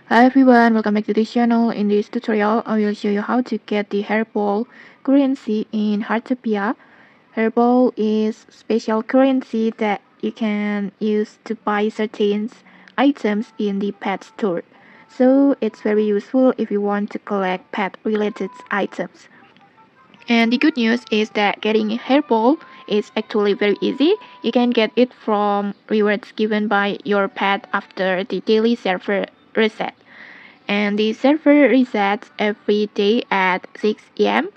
Hi everyone, welcome back to this channel. In this tutorial, I will show you how to get the Hairball currency in Heartopia. Hairball is special currency that you can use to buy certain items in the pet store. So it's very useful if you want to collect pet related items. And the good news is that getting a Hairball is actually very easy. You can get it from rewards given by your pet after the daily server reset. And the server resets every day at 6 a.m.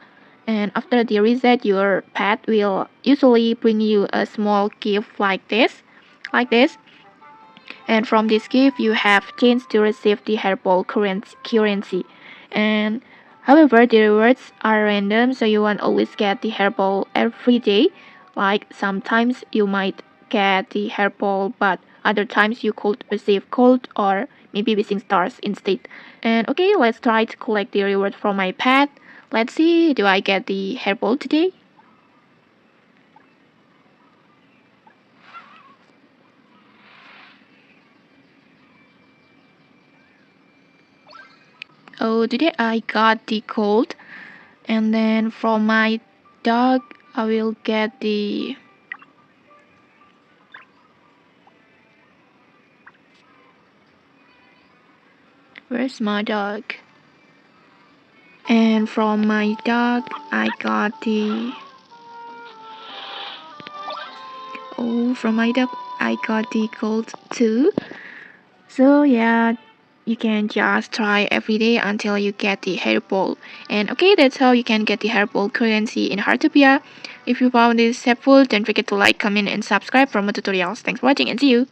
And after the reset, your pet will usually bring you a small gift like this. And from this gift, you have chance to receive the Hairball currency. And however, the rewards are random, so you won't always get the Hairball every day. Like sometimes you might get the Hairball, but other times you could receive gold or maybe missing stars instead. And okay, let's try to collect the reward from my pet. Let's see, do I get the Hairball today? Oh, today I got the gold. And then from my dog, I will get the where's my dog? And from my dog, I got the from my dog, I got the gold too. So yeah, you can just try every day until you get the hairball. And okay, that's how you can get the hairball currency in Heartopia. If you found this helpful, don't forget to like, comment, and subscribe for more tutorials. Thanks for watching and see you.